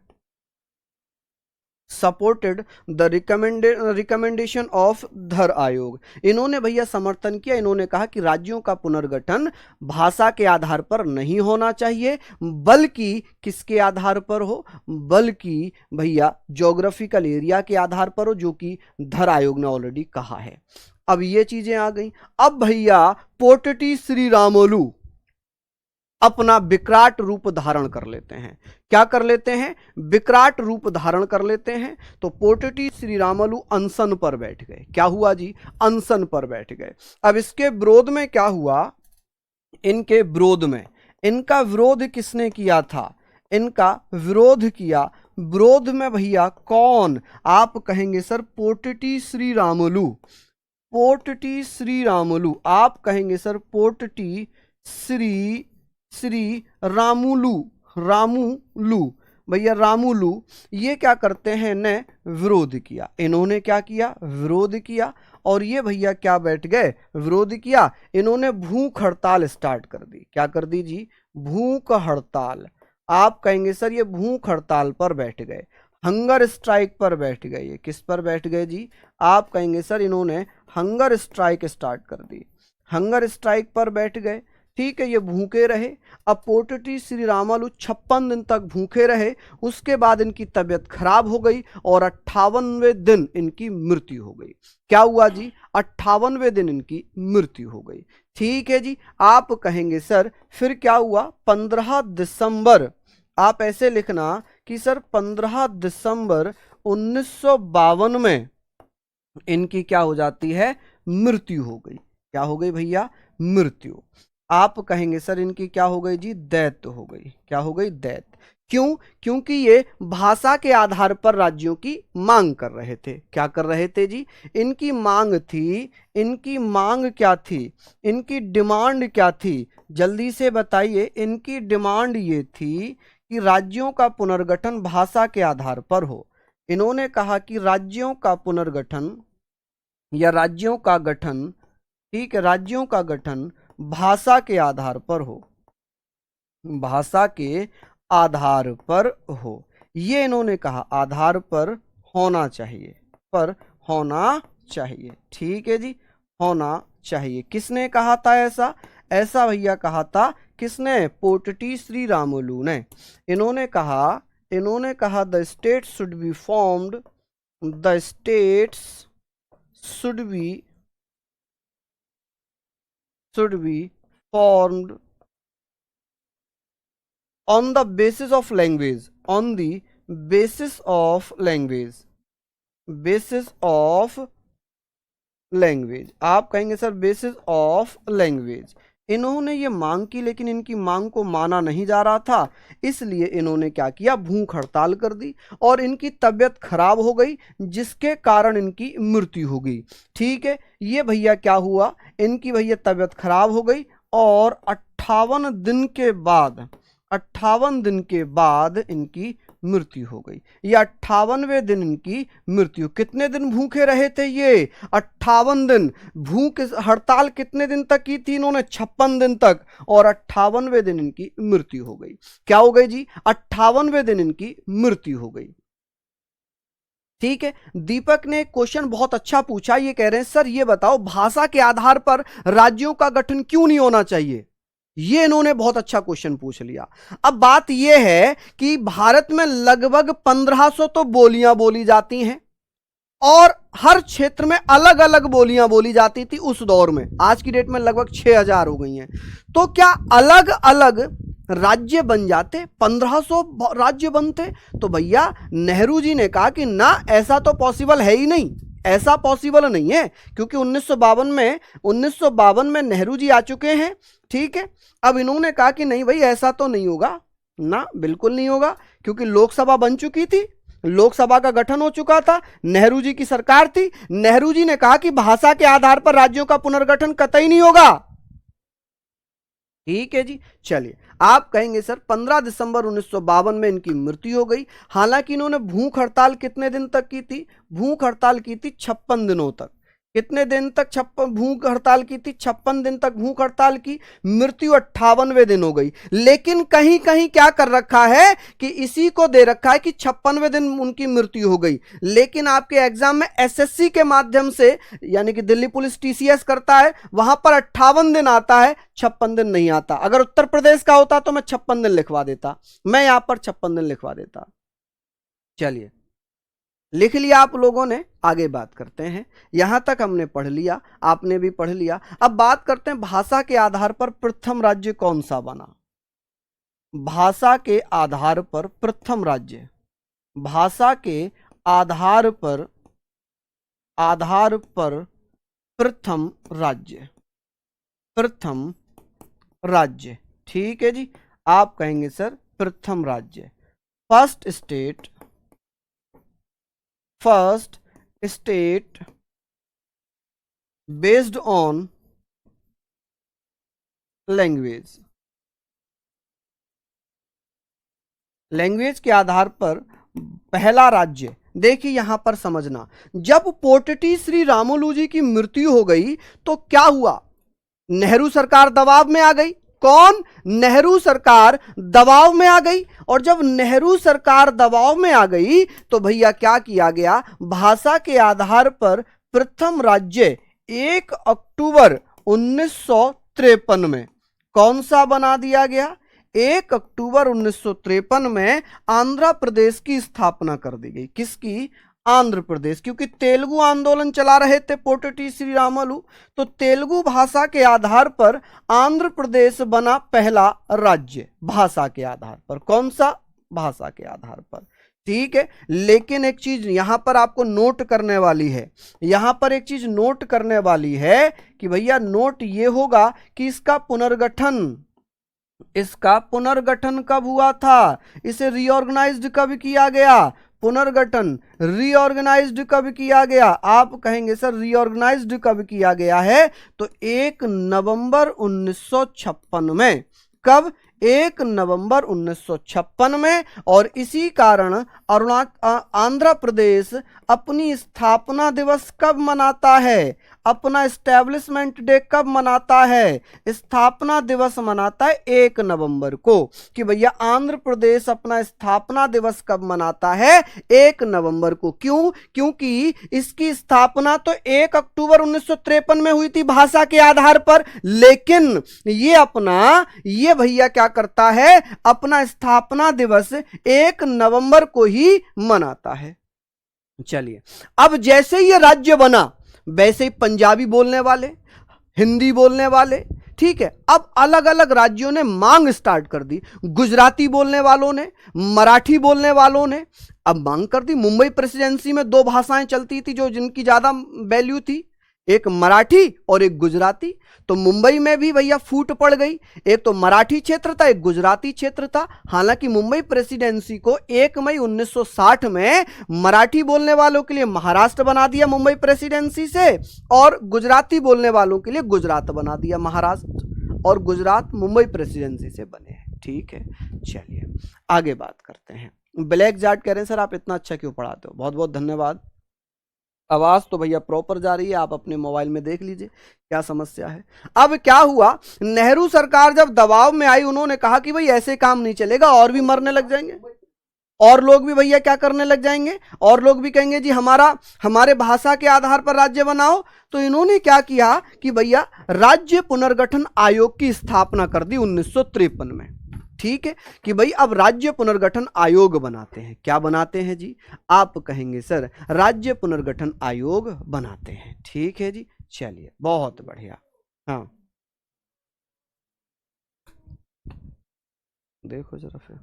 supported the recommendation of धर आयोग। इन्होंने भैया समर्थन किया, इन्होंने कहा कि राज्यों का पुनर्गठन भाषा के आधार पर नहीं होना चाहिए, बल्कि किसके आधार पर हो, बल्कि भैया ज्योग्राफिकल एरिया के आधार पर हो, जो कि धर आयोग ने ऑलरेडी कहा है। अब ये चीजें आ गई। अब भैया पोटटी श्री रामोलू अपना विकराट रूप धारण कर लेते हैं। क्या कर लेते हैं? विकराट रूप धारण कर लेते हैं। तो पोटटी श्री रामोलू अनशन पर बैठ गए। क्या हुआ जी? अनशन पर बैठ गए। अब इसके विरोध में क्या हुआ? इनके विरोध में, इनका विरोध किसने किया था? इनका विरोध किया, विरोध में भैया कौन? आप कहेंगे सर पोटटी श्री रामोलू, पोटटी श्री रामोलू। आप कहेंगे सर पोटटी श्री रामुलू, रामुलू भैया, रामुलू। ये क्या करते हैं? ने विरोध किया। इन्होंने क्या किया? विरोध किया। और ये भैया क्या बैठ गए? विरोध किया। इन्होंने भूख हड़ताल स्टार्ट कर दी। क्या कर दी जी? भूख हड़ताल। आप कहेंगे सर ये भूख हड़ताल पर बैठ गए, हंगर स्ट्राइक पर बैठ गए। ये किस पर बैठ गए जी? आप कहेंगे सर इन्होंने हंगर स्ट्राइक स्टार्ट कर दी, हंगर स्ट्राइक पर बैठ गए। ठीक है, ये भूखे रहे। अब पोटटी श्री रामोलू 56 दिन तक भूखे रहे। उसके बाद इनकी तबीयत खराब हो गई और 58वें दिन इनकी मृत्यु हो गई। क्या हुआ जी? 58वें दिन इनकी मृत्यु हो गई। ठीक है जी। आप कहेंगे सर फिर क्या हुआ? 15 दिसंबर, आप ऐसे लिखना कि सर 15 दिसंबर 1952 में इनकी क्या हो जाती है? मृत्यु हो गई। क्या हो गई भैया? मृत्यु। आप कहेंगे सर इनकी क्या हो गई जी? दैत हो गई। क्या हो गई? दैत। क्यों? क्योंकि ये भाषा के आधार पर राज्यों की मांग कर रहे थे। क्या कर रहे थे जी? इनकी मांग थी, इनकी मांग क्या थी? इनकी डिमांड क्या थी? जल्दी से बताइए। इनकी डिमांड ये थी कि राज्यों का पुनर्गठन भाषा के आधार पर हो। इन्होंने कहा कि राज्यों का पुनर्गठन या राज्यों का गठन, ठीक है, राज्यों का गठन भाषा के आधार पर हो, भाषा के आधार पर हो। ये इन्होंने कहा आधार पर होना चाहिए, पर होना चाहिए। ठीक है जी, होना चाहिए। किसने कहा था ऐसा? ऐसा भैया कहा था किसने? पोटटी श्री रामोलू ने। इन्होंने कहा the state should be formed, the states should be formed on the basis of language, on the basis of language, basis of language। आप कहेंगे सर basis of language। इन्होंने ये मांग की, लेकिन इनकी मांग को माना नहीं जा रहा था, इसलिए इन्होंने क्या किया? भूख हड़ताल कर दी और इनकी तबीयत खराब हो गई, जिसके कारण इनकी मृत्यु हो गई। ठीक है, ये भैया क्या हुआ? इनकी भैया तबीयत खराब हो गई और 58 दिन के बाद, 58 दिन के बाद इनकी मृत्यु हो गई। ये 58वें दिन इनकी मृत्यु। कितने दिन भूखे रहे थे ये? 58 दिन। भूख हड़ताल कितने दिन तक की थी इन्होंने? 56 दिन तक। और 58वें दिन इनकी मृत्यु हो गई। क्या हो गई जी? 58वें दिन इनकी मृत्यु हो गई। ठीक है। दीपक ने क्वेश्चन बहुत अच्छा पूछा। ये कह रहे हैं सर ये बताओ भाषा के आधार पर राज्यों का गठन क्यों नहीं होना चाहिए? ये इन्होंने बहुत अच्छा क्वेश्चन पूछ लिया। अब बात यह है कि भारत में लगभग 1500 तो बोलियां बोली जाती हैं और हर क्षेत्र में अलग अलग बोलियां बोली जाती थी उस दौर में। आज की डेट में लगभग 6000 हो गई हैं। तो क्या अलग अलग राज्य बन जाते? 1500 राज्य बनते? तो भैया नेहरू जी ने कहा कि ना, ऐसा तो पॉसिबल है ही नहीं, ऐसा पॉसिबल नहीं है, क्योंकि 1952 में नेहरू जी आ चुके हैं। ठीक है, अब इन्होंने कहा कि नहीं भाई ऐसा तो नहीं होगा ना, बिल्कुल नहीं होगा, क्योंकि लोकसभा बन चुकी थी, लोकसभा का गठन हो चुका था, नेहरू जी की सरकार थी। नेहरू जी ने कहा कि भाषा के आधार पर राज्यों का पुनर्गठन कतई नहीं होगा। ठीक है जी, चलिए। आप कहेंगे सर 15 दिसंबर 1952 में इनकी मृत्यु हो गई। हालांकि इन्होंने भूख हड़ताल कितने दिन तक की थी? भूख हड़ताल की थी 56 दिनों तक। कितने दिन तक छप्पन भूख हड़ताल की थी? 56 दिन तक भूख हड़ताल की, मृत्यु 58वें दिन हो गई। लेकिन कहीं कहीं क्या कर रखा है कि इसी को दे रखा है कि 56वें दिन उनकी मृत्यु हो गई। लेकिन आपके एग्जाम में एसएससी के माध्यम से, यानी कि दिल्ली पुलिस टीसीएस करता है, वहां पर 58 दिन आता है, 56 दिन नहीं आता। अगर उत्तर प्रदेश का होता तो मैं 56 दिन लिखवा देता, मैं यहां पर 56 दिन लिखवा देता। चलिए, लिख लिया आप लोगों ने, आगे बात करते हैं। यहां तक हमने पढ़ लिया, आपने भी पढ़ लिया। अब बात करते हैं भाषा के आधार पर प्रथम राज्य कौन सा बना। भाषा के आधार पर प्रथम राज्य, भाषा के आधार पर, आधार पर प्रथम राज्य, प्रथम राज्य, ठीक है जी। आप कहेंगे सर प्रथम राज्य, first state, first state based on language, language के आधार पर पहला राज्य। देखिए यहां पर समझना, जब पोटटी श्री रामुलू जी की मृत्यु हो गई तो क्या हुआ? नेहरू सरकार दबाव में आ गई। कौन? नेहरू सरकार दबाव में आ गई। और जब नेहरू सरकार दबाव में आ गई तो भैया क्या किया गया? भाषा के आधार पर प्रथम राज्य 1 अक्टूबर 1953 में कौन सा बना दिया गया? 1 अक्टूबर 1953 में आंध्र प्रदेश की स्थापना कर दी गई। किसकी? आंध्र प्रदेश। क्योंकि तेलुगु आंदोलन चला रहे थे पोटटी श्री रामुलू, तो तेलुगु भाषा के आधार पर आंध्र प्रदेश बना पहला राज्य, भाषा के आधार पर। कौन सा? भाषा के आधार पर, ठीक है। लेकिन एक चीज यहां पर आपको नोट करने वाली है, यहां पर एक चीज नोट करने वाली है कि भैया नोट ये होगा कि इसका पुनर्गठन, इसका पुनर्गठन कब हुआ था? इसे रीऑर्गेनाइज्ड कब किया गया? पुनर्गठन, रीऑर्गेनाइज्ड कब किया गया? आप कहेंगे सर रीऑर्गेनाइज्ड कब किया गया है? तो 1 नवंबर 1956 में। कब? 1 नवंबर 1956 में। और इसी कारण आंध्र प्रदेश अपनी स्थापना दिवस कब मनाता है? अपना एस्टेब्लिशमेंट डे कब मनाता है? स्थापना दिवस मनाता है 1 नवंबर को। कि भैया आंध्र प्रदेश अपना स्थापना दिवस कब मनाता है? 1 नवंबर को। क्यों? क्योंकि इसकी स्थापना तो 1 अक्टूबर 1953 में हुई थी भाषा के आधार पर, लेकिन ये भैया क्या करता है? अपना स्थापना दिवस 1 नवंबर को ही मनाता है। चलिए, अब जैसे ये राज्य बना वैसे ही पंजाबी बोलने वाले, हिंदी बोलने वाले, ठीक है, अब अलग अलग राज्यों ने मांग स्टार्ट कर दी। गुजराती बोलने वालों ने, मराठी बोलने वालों ने अब मांग कर दी। मुंबई प्रेसिडेंसी में दो भाषाएं चलती थी जो जिनकी ज्यादा वैल्यू थी, एक मराठी और एक गुजराती। तो मुंबई में भी भैया फूट पड़ गई, एक तो मराठी क्षेत्र था, एक गुजराती क्षेत्र था। हालांकि मुंबई प्रेसिडेंसी को 1 मई 1960 में मराठी बोलने वालों के लिए महाराष्ट्र बना दिया मुंबई प्रेसिडेंसी से, और गुजराती बोलने वालों के लिए गुजरात बना दिया। महाराष्ट्र और गुजरात मुंबई प्रेसिडेंसी से बने हैं, ठीक है। चलिए आगे बात करते हैं। ब्लैक जाट कह रहे हैं सर आप इतना अच्छा क्यों पढ़ाते हो? बहुत बहुत धन्यवाद। आवाज तो भैया प्रॉपर जा रही है, आप अपने मोबाइल में देख लीजिए क्या समस्या है। अब क्या हुआ? नेहरू सरकार जब दबाव में आई, उन्होंने कहा कि भाई ऐसे काम नहीं चलेगा, और भी मरने लग जाएंगे, और लोग भी भैया क्या करने लग जाएंगे, और लोग भी कहेंगे जी हमारा, हमारे भाषा के आधार पर राज्य बनाओ। तो इन्होंने क्या किया कि भैया राज्य पुनर्गठन आयोग की स्थापना कर दी 1953 में, ठीक है। कि भाई अब राज्य पुनर्गठन आयोग बनाते हैं। क्या बनाते हैं जी? आप कहेंगे सर राज्य पुनर्गठन आयोग बनाते हैं, ठीक है जी। चलिए बहुत बढ़िया। हाँ देखो जरा फिर।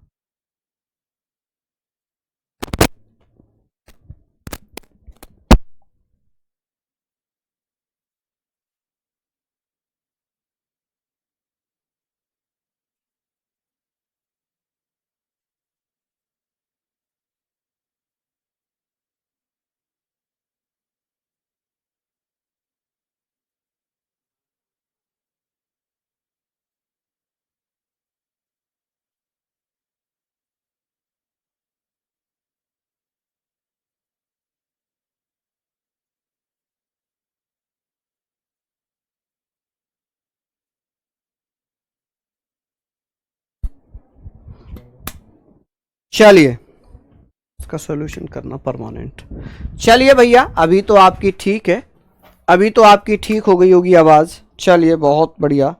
चलिए इसका सॉल्यूशन करना परमानेंट। चलिए भैया अभी तो आपकी ठीक है, अभी तो आपकी ठीक हो गई होगी आवाज़। चलिए बहुत बढ़िया।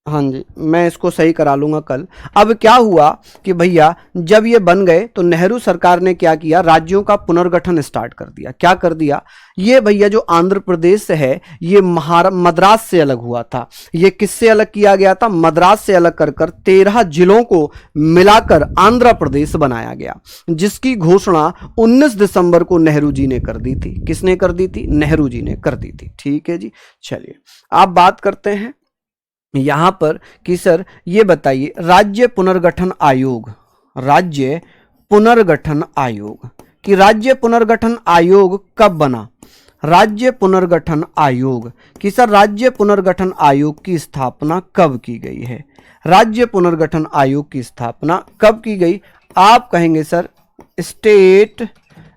हाँ जी, मैं इसको सही करा लूँगा कल। अब क्या हुआ कि भैया जब ये बन गए तो नेहरू सरकार ने क्या किया, राज्यों का पुनर्गठन स्टार्ट कर दिया। क्या कर दिया, ये भैया जो आंध्र प्रदेश है ये मद्रास से अलग हुआ था। ये किससे अलग किया गया था, मद्रास से अलग कर कर 13 जिलों को मिलाकर आंध्र प्रदेश बनाया गया, जिसकी घोषणा 19 दिसंबर को नेहरू जी ने कर दी थी। किसने कर दी थी, नेहरू जी ने कर दी थी। ठीक है जी। चलिए आप बात करते हैं यहां पर कि सर ये बताइए राज्य पुनर्गठन आयोग, राज्य पुनर्गठन आयोग, कि राज्य पुनर्गठन आयोग कब बना। राज्य पुनर्गठन आयोग, कि सर राज्य पुनर्गठन आयोग की स्थापना कब की गई है। राज्य पुनर्गठन आयोग की स्थापना कब की गई, आप कहेंगे सर स्टेट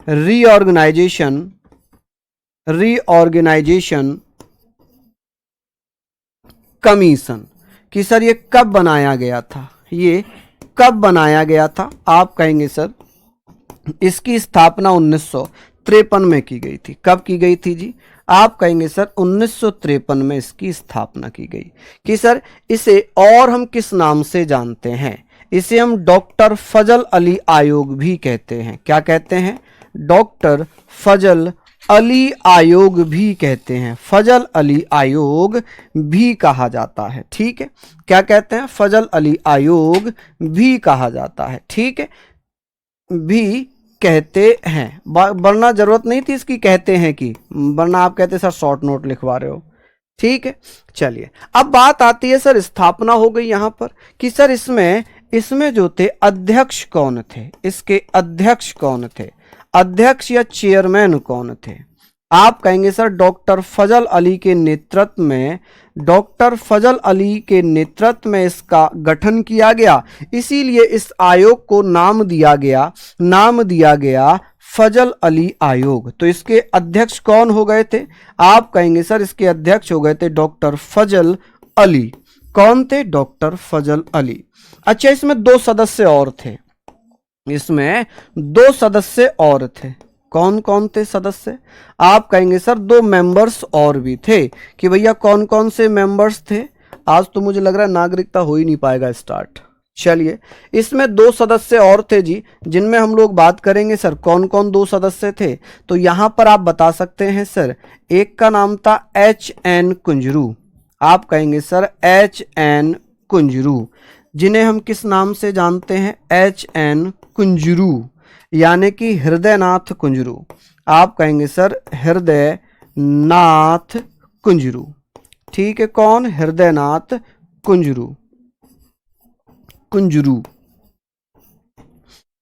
रीऑर्गेनाइजेशन कमीशन, कि सर ये कब बनाया गया था, ये कब बनाया गया था। आप कहेंगे सर इसकी स्थापना 1953 में की गई थी। कब की गई थी जी, आप कहेंगे सर 1953 में इसकी स्थापना की गई। कि सर इसे और हम किस नाम से जानते हैं, इसे हम डॉक्टर फजल अली आयोग भी कहते हैं। क्या कहते हैं, डॉक्टर फजल अली आयोग भी कहते हैं, फजल अली आयोग भी कहा जाता है। ठीक है, क्या कहते हैं, फजल अली आयोग भी कहा जाता है। ठीक है, भी कहते हैं, वरना जरूरत नहीं थी इसकी कहते हैं की, वरना आप कहते सर शॉर्ट नोट लिखवा रहे हो। ठीक है, चलिए अब बात आती है सर स्थापना हो गई यहां पर कि सर इसमें जो थे अध्यक्ष कौन थे, इसके अध्यक्ष कौन थे, अध्यक्ष या चेयरमैन कौन थे। आप कहेंगे सर डॉक्टर फजल अली के नेतृत्व में, डॉक्टर फजल अली के नेतृत्व में इसका गठन किया गया, इसीलिए इस आयोग को नाम दिया गया फजल अली आयोग। तो इसके अध्यक्ष कौन हो गए थे, आप कहेंगे सर इसके अध्यक्ष हो गए थे डॉक्टर फजल अली। कौन थे, डॉक्टर फजल अली। अच्छा इसमें 2 सदस्य और थे, इसमें 2 सदस्य और थे। कौन कौन थे सदस्य, आप कहेंगे सर 2 मेंबर्स और भी थे। कि भैया कौन कौन से मेंबर्स थे, आज तो मुझे लग रहा है नागरिकता हो ही नहीं पाएगा स्टार्ट। चलिए इसमें 2 सदस्य और थे जी, जिनमें हम लोग बात करेंगे सर कौन कौन 2 सदस्य थे। तो यहां पर आप बता सकते हैं सर, एक का नाम था HN कुंजरू। आप कहेंगे सर HN कुंजरू, जिन्हें हम किस नाम से जानते हैं, HN कुंजरू, यानी कि हृदयनाथ कुंजरू। आप कहेंगे सर हृदयनाथ कुंजरू। ठीक है, कौन, हृदयनाथ कुंजरू।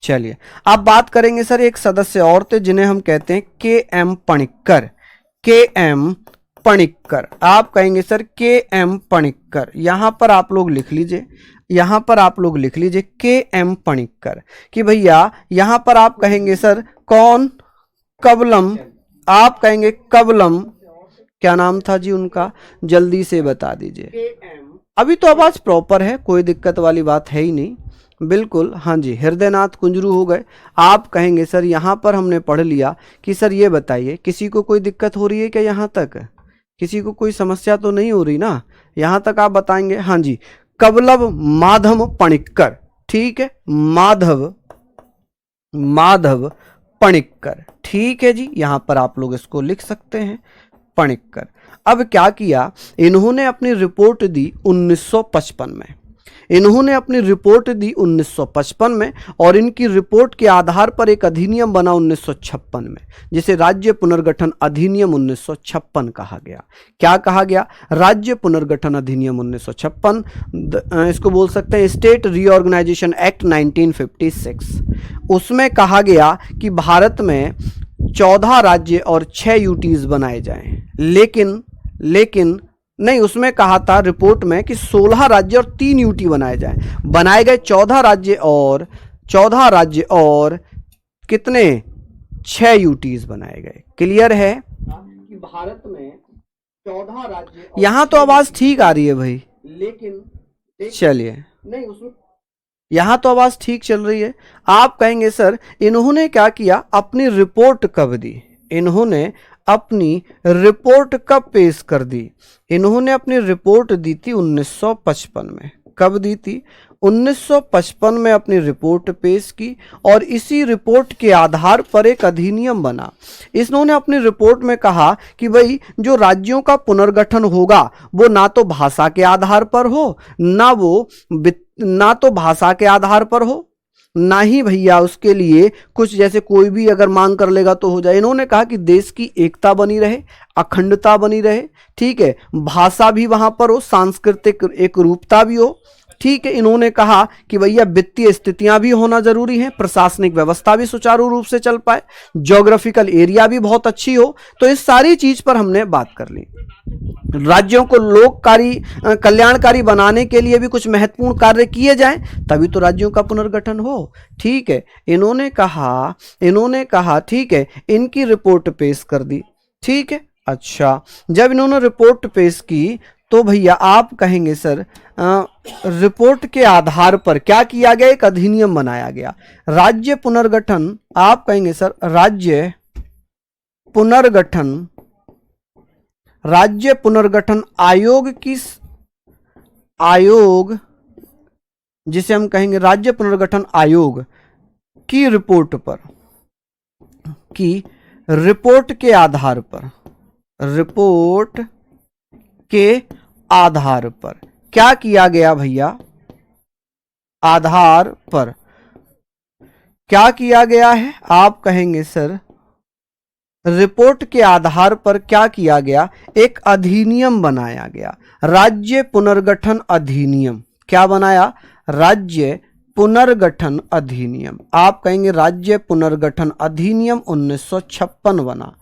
चलिए अब बात करेंगे सर एक सदस्य और थे जिन्हें हम कहते हैं KM पणिक्कर। KM पणिक्कर, आप कहेंगे सर KM पणिक्कर। यहां पर आप लोग लिख लीजिए, यहां पर आप लोग लिख लीजिए KM पणिक्कर। कि भैया यहां पर आप कहेंगे सर कौन, कबलम। आप कहेंगे कबलम, क्या नाम था जी उनका, जल्दी से बता दीजिए। अभी तो आवाज प्रॉपर है, कोई दिक्कत वाली बात है ही नहीं, बिल्कुल। हाँ जी, हृदयनाथ कुंजरू हो गए। आप कहेंगे सर यहाँ पर हमने पढ़ लिया कि सर ये बताइए किसी को कोई दिक्कत हो रही है क्या, यहाँ तक किसी को कोई समस्या तो नहीं हो रही ना, यहाँ तक आप बताएंगे। हाँ जी, कबलव माधव पणिक्कर। ठीक है, माधव पणिक्कर। ठीक है जी, यहां पर आप लोग इसको लिख सकते हैं पणिक्कर। अब क्या किया, इन्होंने अपनी रिपोर्ट दी 1955 में, इन्होंने अपनी रिपोर्ट दी 1955 में, और इनकी रिपोर्ट के आधार पर एक अधिनियम बना 1956 में, जिसे राज्य पुनर्गठन अधिनियम 1956 कहा गया। क्या कहा गया, राज्य पुनर्गठन अधिनियम 1956, इसको बोल सकते हैं स्टेट रीऑर्गेनाइजेशन एक्ट 1956। उसमें कहा गया कि भारत में 14 राज्य और 6 यूटीज बनाए जाएं, लेकिन नहीं, उसमें कहा था रिपोर्ट में कि 16 राज्य और 3 यूटी बनाए जाएं। बनाए गए 14 राज्य और कितने, 6 यूटीज बनाए गए। क्लियर है कि भारत में 14 राज्य, यहां तो आवाज ठीक आ रही है भाई, लेकिन चलिए नहीं, उसमें यहां तो आवाज ठीक चल रही है। आप कहेंगे सर इन्होंने क्या किया, अपनी रिपोर्ट कब दी, इन्होंने अपनी रिपोर्ट कब पेश कर दी, इन्होंने अपनी रिपोर्ट दी थी 1955 में। कब दी थी, 1955 में अपनी रिपोर्ट पेश की और इसी रिपोर्ट के आधार पर एक अधिनियम बना। इन्होंने अपनी रिपोर्ट में कहा कि भाई जो राज्यों का पुनर्गठन होगा वो ना तो भाषा के आधार पर हो, ना तो भाषा के आधार पर हो, ना ही भैया उसके लिए कुछ जैसे कोई भी अगर मांग कर लेगा तो हो जाए। इन्होंने कहा कि देश की एकता बनी रहे, अखंडता बनी रहे, ठीक है, भाषा भी वहां पर हो, सांस्कृतिक एक रूपता भी हो, ठीक है। इन्होंने कहा कि भैया वित्तीय स्थितियां भी होना जरूरी है, प्रशासनिक व्यवस्था भी सुचारू रूप से चल पाए, ज्योग्राफिकल एरिया भी बहुत अच्छी हो। तो इस सारी चीज पर हमने बात कर ली। राज्यों को लोककारी कल्याणकारी बनाने के लिए भी कुछ महत्वपूर्ण कार्य किए जाएं, तभी तो राज्यों का पुनर्गठन हो, ठीक है। इन्होंने कहा ठीक है, इनकी रिपोर्ट पेश कर दी, ठीक है। अच्छा, जब इन्होंने रिपोर्ट पेश की तो भैया आप कहेंगे सर रिपोर्ट के आधार पर क्या किया गया, एक अधिनियम बनाया गया, राज्य पुनर्गठन। आप कहेंगे सर राज्य पुनर्गठन आयोग जिसे हम कहेंगे राज्य पुनर्गठन आयोग की रिपोर्ट के आधार पर क्या किया गया भैया, आधार पर क्या किया गया है। आप कहेंगे सर रिपोर्ट के आधार पर क्या किया गया, एक अधिनियम बनाया गया, राज्य पुनर्गठन अधिनियम। क्या बनाया, राज्य पुनर्गठन अधिनियम। आप कहेंगे राज्य पुनर्गठन अधिनियम 1956 बना,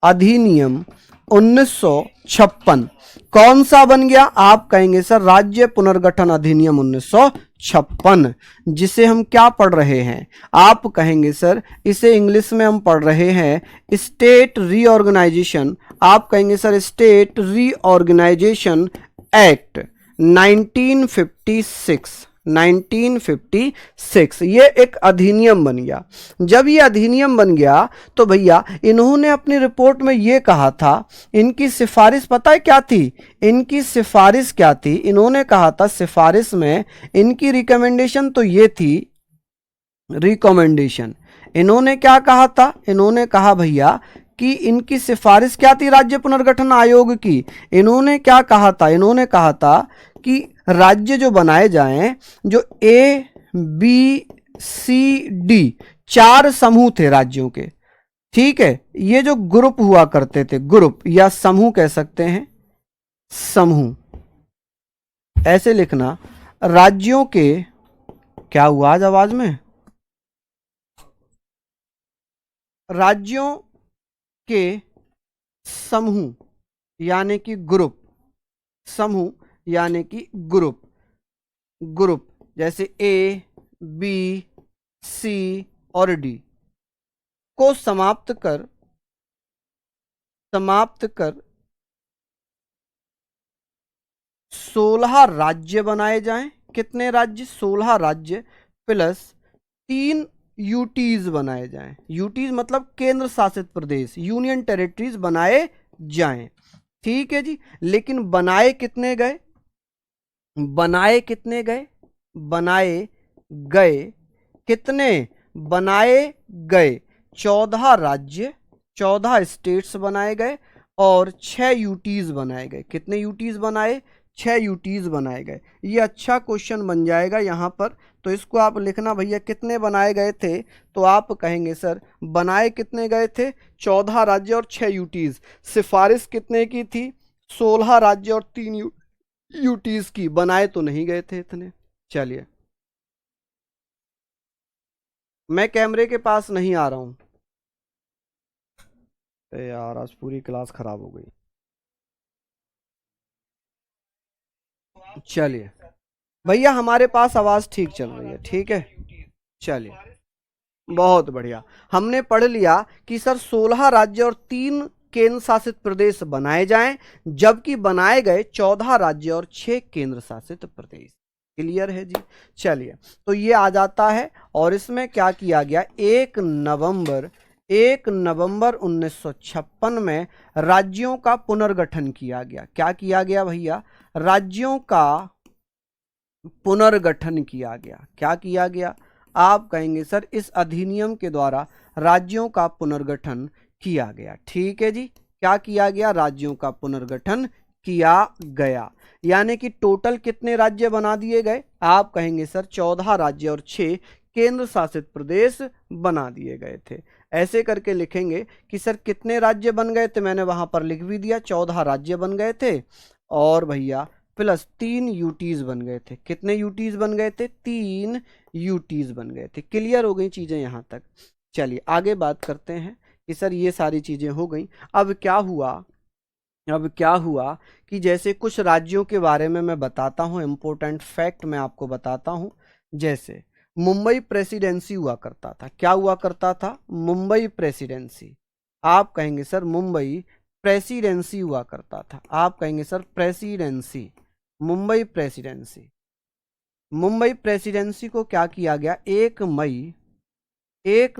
अधिनियम 1956 कौन सा बन गया। आप कहेंगे सर राज्य पुनर्गठन अधिनियम 1956, जिसे हम क्या पढ़ रहे हैं। आप कहेंगे सर इसे इंग्लिश में हम पढ़ रहे हैं स्टेट रीऑर्गेनाइजेशन। आप कहेंगे सर स्टेट रीऑर्गेनाइजेशन एक्ट 1956 ये एक अधिनियम बन गया। जब ये अधिनियम बन गया तो भैया इन्होंने अपनी रिपोर्ट में ये कहा था, इनकी सिफारिश पता है क्या थी, इनकी सिफारिश क्या थी, इन्होंने कहा था सिफारिश में इनकी रिकमेंडेशन तो ये थी, रिकमेंडेशन इन्होंने क्या कहा था, इन्होंने कहा भैया कि इनकी सिफारिश क्या थी राज्य पुनर्गठन आयोग की। इन्होंने क्या कहा था, इन्होंने कहा था कि राज्य जो बनाए जाएं, जो A, B, C, D 4 समूह थे राज्यों के, ठीक है। ये जो ग्रुप हुआ करते थे, ग्रुप या समूह कह सकते हैं, समूह ऐसे लिखना, राज्यों के क्या हुआ आज आवाज में, राज्यों के समूह यानी कि ग्रुप, समूह यानी कि ग्रुप जैसे A, B, C और D को समाप्त कर 16 राज्य बनाए जाएं। कितने राज्य, 16 राज्य प्लस 3 यूटीज बनाए जाएं। यूटीज मतलब केंद्र शासित प्रदेश, यूनियन टेरिटरीज बनाए जाएं, ठीक है जी। लेकिन बनाए कितने गए, बनाए गए 14 राज्य, 14 स्टेट्स बनाए गए और 6 यूटीज बनाए गए। कितने यूटीज बनाए, 6 यूटीज बनाए गए। ये अच्छा क्वेश्चन बन जाएगा यहाँ पर, तो इसको आप लिखना भैया कितने बनाए गए थे। तो आप कहेंगे सर बनाए कितने गए थे, 14 राज्य और 6 यूटीज। सिफारिश कितने की थी, 16 राज्य और 3 यूटीज की। बनाए तो नहीं गए थे इतने। चलिए मैं कैमरे के पास नहीं आ रहा हूं यार, आज पूरी क्लास खराब हो गई। चलिए भैया हमारे पास आवाज ठीक चल रही है, ठीक है। चलिए बहुत बढ़िया, हमने पढ़ लिया कि सर 16 राज्य और 3 केंद्र शासित प्रदेश बनाए जाएं, जबकि बनाए गए 14 राज्य और 6 केंद्र शासित प्रदेश। क्लियर है जी। चलिए, तो ये आ जाता है। और इसमें क्या किया गया, 1 नवंबर 1956 में राज्यों का पुनर्गठन किया गया। क्या किया गया भैया, राज्यों का पुनर्गठन किया गया। क्या किया गया, आप कहेंगे सर इस अधिनियम के द्वारा राज्यों का पुनर्गठन किया गया। ठीक है जी, क्या किया गया, राज्यों का पुनर्गठन किया गया। यानी कि टोटल कितने राज्य बना दिए गए, आप कहेंगे सर 14 राज्य और 6 केंद्र शासित प्रदेश बना दिए गए थे। ऐसे करके लिखेंगे कि सर कितने राज्य बन गए थे, मैंने वहां पर लिख भी दिया 14 राज्य बन गए थे और भैया प्लस 3 यूटीज बन गए थे। कितने यूटीज बन गए थे, 3 यूटीज बन गए थे। क्लियर हो गई चीजें यहां तक। चलिए आगे बात करते हैं कि सर ये सारी चीजें हो गई। अब क्या हुआ कि जैसे कुछ राज्यों के बारे में मैं बताता हूं, इंपॉर्टेंट फैक्ट मैं आपको बताता हूं। जैसे मुंबई प्रेसिडेंसी हुआ करता था। क्या हुआ करता था, मुंबई प्रेसिडेंसी। आप कहेंगे सर मुंबई प्रेसिडेंसी हुआ करता था। आप कहेंगे sir presidency, Mumbai presidency. Mumbai presidency को क्या किया गया, 1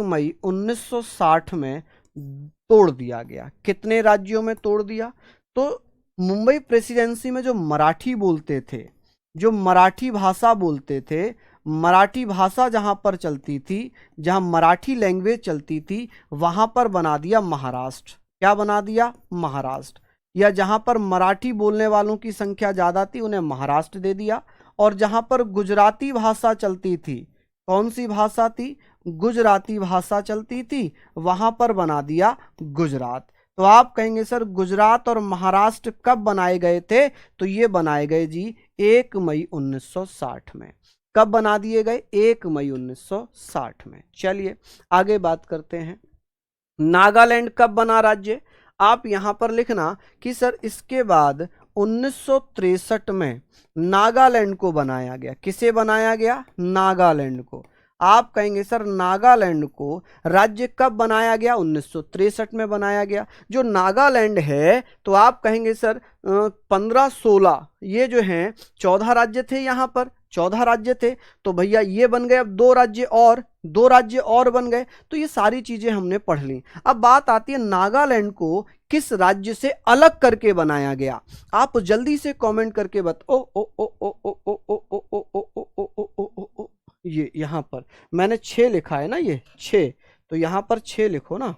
मई 1960 में तोड़ दिया गया। कितने राज्यों में तोड़ दिया, तो मुंबई प्रेसिडेंसी में जो मराठी बोलते थे, जो मराठी भाषा बोलते थे, मराठी भाषा जहां पर चलती थी, जहां मराठी लैंग्वेज चलती थी, वहां पर बना दिया महाराष्ट्र। क्या बना दिया, महाराष्ट्र। या जहां पर मराठी बोलने वालों की संख्या ज्यादा थी उन्हें महाराष्ट्र दे दिया। और जहां पर गुजराती भाषा चलती थी, कौन सी भाषा थी, गुजराती भाषा चलती थी, वहां पर बना दिया गुजरात। तो आप कहेंगे सर गुजरात और महाराष्ट्र कब बनाए गए थे, तो ये बनाए गए जी 1 मई 1960 में। कब बना दिए गए, 1 मई 1960 में। चलिए आगे बात करते हैं, नागालैंड कब बना राज्य। आप यहां पर लिखना कि सर इसके बाद 1963 में नागालैंड को बनाया गया। किसे बनाया गया, नागालैंड को। आप कहेंगे सर नागालैंड को राज्य कब बनाया गया, 1963 में बनाया गया। जो नागालैंड है तो आप कहेंगे सर 15-16 ये जो हैं 14 राज्य थे, यहां पर 14 राज्य थे, तो भैया ये बन गए अब 2 राज्य और बन गए। तो ये सारी चीजें हमने पढ़ ली। अब बात आती है नागालैंड को किस राज्य से अलग करके बनाया गया। आप जल्दी से कमेंट करके बताओ। ओ ओ ओ ओ ओ ओ ओ ओ ओ ओ ओ ओ ओ ओ, ये यहां पर मैंने 6 लिखा है ना, ये 6, तो यहां पर 6 लिखो ना।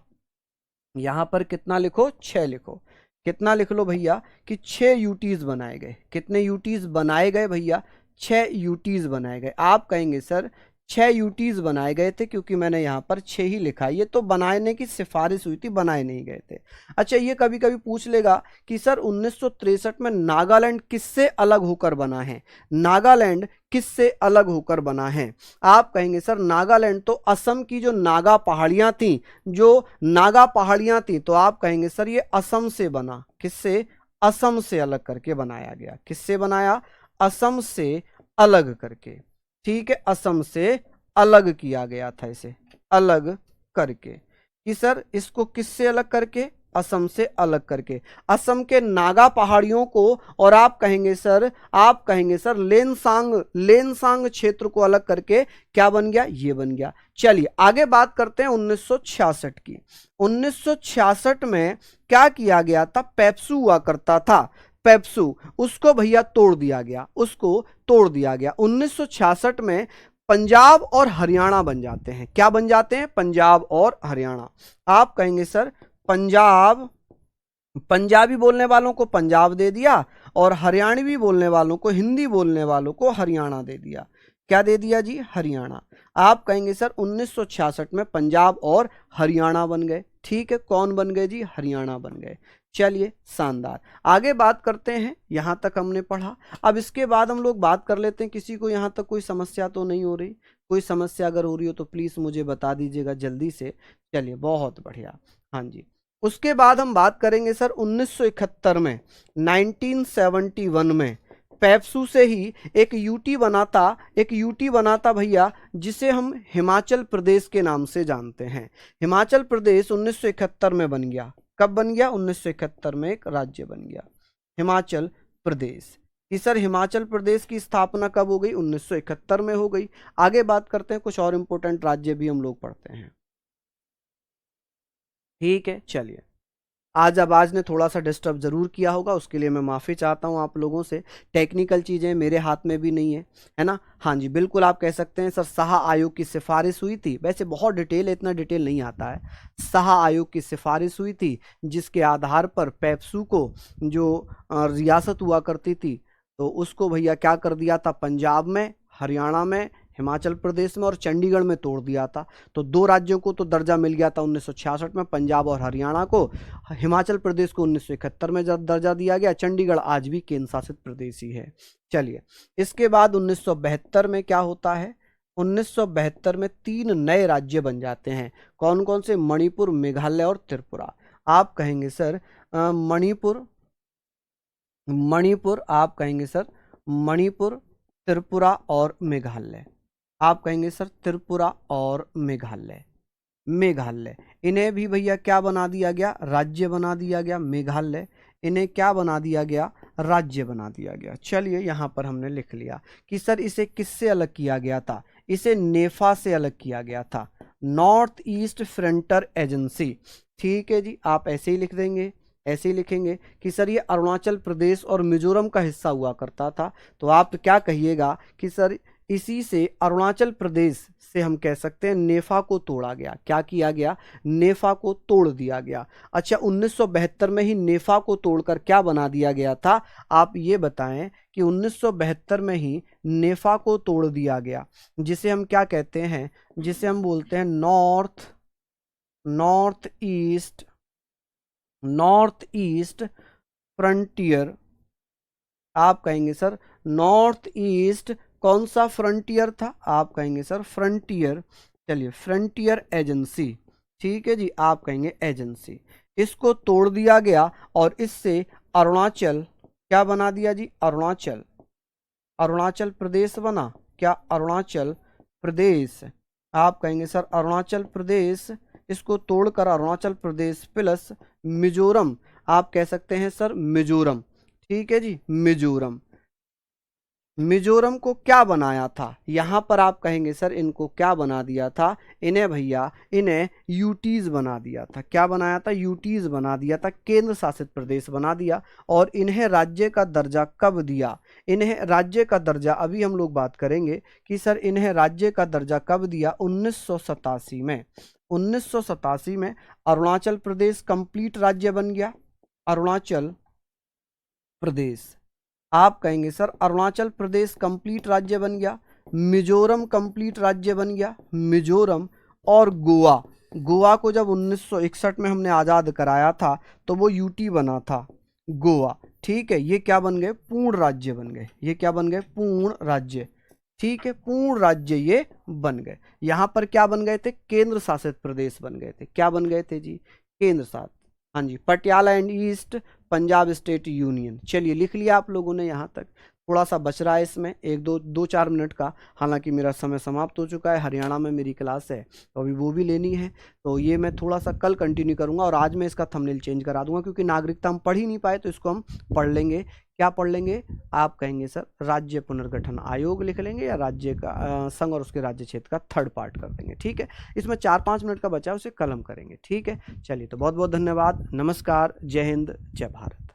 यहां पर कितना लिखो, 6 लिखो। कितना लिख लो भैया कि 6 यूटीज बनाए गए। कितने यूटीज बनाए गए भैया, 6 यूटीज बनाए गए। आप कहेंगे सर 6 यूटीज बनाए गए थे, क्योंकि मैंने यहाँ पर 6 ही लिखा है, ये तो बनाने की सिफारिश हुई थी, बनाए नहीं गए थे। अच्छा, ये कभी कभी पूछ लेगा कि सर 1963 में नागालैंड किससे अलग होकर बना है, नागालैंड किससे अलग होकर बना है। आप कहेंगे सर नागालैंड तो असम की जो नागा पहाड़ियां थी, जो नागा पहाड़ियां थी, तो आप कहेंगे सर ये असम से बना। किससे, असम से अलग करके बनाया गया। किससे बनाया, असम से अलग करके। ठीक है, असम से अलग किया गया था, इसे अलग करके। कि सर इसको किससे अलग करके, असम से अलग करके। असम के नागा पहाड़ियों को, और आप कहेंगे सर लेनसांग क्षेत्र को अलग करके क्या बन गया, ये बन गया। चलिए आगे बात करते हैं 1966 की। 1966 में क्या किया गया था, पेप्सू हुआ करता था, पेप्सू, उसको भैया तोड़ दिया गया, उसको तोड़ दिया गया। 1966 में पंजाब और हरियाणा बन जाते हैं। क्या बन जाते हैं, पंजाब और हरियाणा। आप कहेंगे सर पंजाबी बोलने वालों को पंजाब दे दिया, और हरियाणवी बोलने वालों को, हिंदी बोलने वालों को हरियाणा दे दिया। क्या दे दिया जी, हरियाणा। आप कहेंगे सर 1966 में पंजाब और हरियाणा बन गए। ठीक है, कौन बन गए जी, हरियाणा बन गए। चलिए शानदार, आगे बात करते हैं। यहां तक हमने पढ़ा। अब इसके बाद हम लोग बात कर लेते हैं, किसी को यहां तक कोई समस्या तो नहीं हो रही। कोई समस्या अगर हो रही हो तो प्लीज मुझे बता दीजिएगा जल्दी से। चलिए बहुत बढ़िया, हाँ जी। उसके बाद हम बात करेंगे सर 1971 में, 1971 में पेप्सू से ही एक यूटी बना था भैया, जिसे हम हिमाचल प्रदेश के नाम से जानते हैं। हिमाचल प्रदेश 1971 में बन गया। कब बन गया, 1971 में एक राज्य बन गया हिमाचल प्रदेश। कि सर हिमाचल प्रदेश की स्थापना कब हो गई, 1971 में हो गई। आगे बात करते हैं, कुछ और इंपॉर्टेंट राज्य भी हम लोग पढ़ते हैं। ठीक है, चलिए। आज आवाज ने थोड़ा सा डिस्टर्ब जरूर किया होगा, उसके लिए मैं माफ़ी चाहता हूं आप लोगों से। टेक्निकल चीज़ें मेरे हाथ में भी नहीं है ना। हाँ जी, बिल्कुल आप कह सकते हैं सर साहा आयोग की सिफारिश हुई थी, वैसे बहुत डिटेल है, इतना डिटेल नहीं आता है। साहा आयोग की सिफारिश हुई थी जिसके आधार पर पेप्सू को जो रियासत हुआ करती थी, तो उसको भैया क्या कर दिया था, पंजाब में, हरियाणा में, हिमाचल प्रदेश में और चंडीगढ़ में तोड़ दिया था। तो दो राज्यों को तो दर्जा मिल गया था 1966 में, पंजाब और हरियाणा को। हिमाचल प्रदेश को 1971 में दर्जा दिया गया। चंडीगढ़ आज भी केंद्र शासित प्रदेश ही है। चलिए, इसके बाद 1972 में क्या होता है, 1972 में 3 नए राज्य बन जाते हैं। कौन कौन से, मणिपुर, मेघालय और त्रिपुरा। आप कहेंगे सर मणिपुर, मणिपुर, आप कहेंगे सर मणिपुर, त्रिपुरा और मेघालय। आप कहेंगे सर त्रिपुरा और मेघालय। मेघालय, इन्हें भी भैया क्या बना दिया गया, राज्य बना दिया गया। मेघालय, इन्हें क्या बना दिया गया, राज्य बना दिया गया। चलिए, यहां पर हमने लिख लिया कि सर इसे किससे अलग किया गया था, इसे नेफा से अलग किया गया था, नॉर्थ ईस्ट फ्रंटियर एजेंसी। ठीक है जी, आप ऐसे ही लिख देंगे, ऐसे ही लिखेंगे कि सर ये अरुणाचल प्रदेश और मिजोरम का हिस्सा हुआ करता था। तो आप क्या कहिएगा कि सर इसी से अरुणाचल प्रदेश से हम कह सकते हैं नेफा को तोड़ा गया। क्या किया गया, नेफा को तोड़ दिया गया। अच्छा, 1972 में ही नेफा को तोड़कर क्या बना दिया गया था, आप ये बताएं कि 1972 में ही नेफा को तोड़ दिया गया, जिसे हम क्या कहते हैं, जिसे हम बोलते हैं नॉर्थ ईस्ट फ्रंटियर। आप कहेंगे सर नॉर्थ ईस्ट कौन सा फ्रंटियर था, आप कहेंगे सर फ्रंटियर। चलिए, फ्रंटियर एजेंसी। ठीक है जी, आप कहेंगे एजेंसी। इसको तोड़ दिया गया और इससे अरुणाचल क्या बना दिया जी, अरुणाचल प्रदेश बना। क्या, अरुणाचल प्रदेश। आप कहेंगे सर अरुणाचल प्रदेश, इसको तोड़कर अरुणाचल प्रदेश प्लस मिजोरम, आप कह सकते हैं सर मिजोरम। ठीक है जी, मिजोरम। मिजोरम को क्या बनाया था, यहां पर आप कहेंगे सर इनको क्या बना दिया था, इन्हें भैया इन्हें यूटीज बना दिया था। क्या बनाया था, यूटीज बना दिया था, केंद्र शासित प्रदेश बना दिया। और इन्हें राज्य का दर्जा कब दिया, इन्हें राज्य का दर्जा अभी हम लोग बात करेंगे कि सर इन्हें राज्य का दर्जा कब दिया, 1987 में। 1987 में अरुणाचल प्रदेश कंप्लीट राज्य बन गया, अरुणाचल प्रदेश। आप कहेंगे सर अरुणाचल प्रदेश कंप्लीट राज्य बन गया, मिजोरम कंप्लीट राज्य बन गया, मिजोरम। और गोवा, गोवा को जब 1961 में हमने आज़ाद कराया था तो वो यूटी बना था, गोवा। ठीक है, ये क्या बन गए, पूर्ण राज्य बन गए। ये क्या बन गए, पूर्ण राज्य। ठीक है, पूर्ण राज्य ये बन गए। यहां पर क्या बन गए थे, केंद्र शासित प्रदेश बन गए थे। क्या बन गए थे जी, केंद्र शासित। हाँ जी, Patiala and East Punjab state union. चलिए, लिख लिया आप लोगों ने यहाँ तक। थोड़ा सा बच रहा है इसमें, एक दो चार मिनट का, हालांकि मेरा समय समाप्त हो चुका है। हरियाणा में मेरी क्लास है तो अभी वो भी लेनी है, तो ये मैं थोड़ा सा कल कंटिन्यू करूंगा। और आज मैं इसका थंबनेल चेंज करा दूंगा, क्योंकि नागरिकता हम पढ़ ही नहीं पाए, तो इसको हम पढ़ लेंगे। क्या पढ़ लेंगे, आप कहेंगे सर राज्य पुनर्गठन आयोग लिख लेंगे, या राज्य का संघ और उसके राज्य क्षेत्र का थर्ड पार्ट कर देंगे। ठीक है, इसमें 4-5 मिनट का बचा है, उसे कल हम करेंगे। ठीक है, चलिए, तो बहुत बहुत धन्यवाद, नमस्कार, जय हिंद, जय भारत।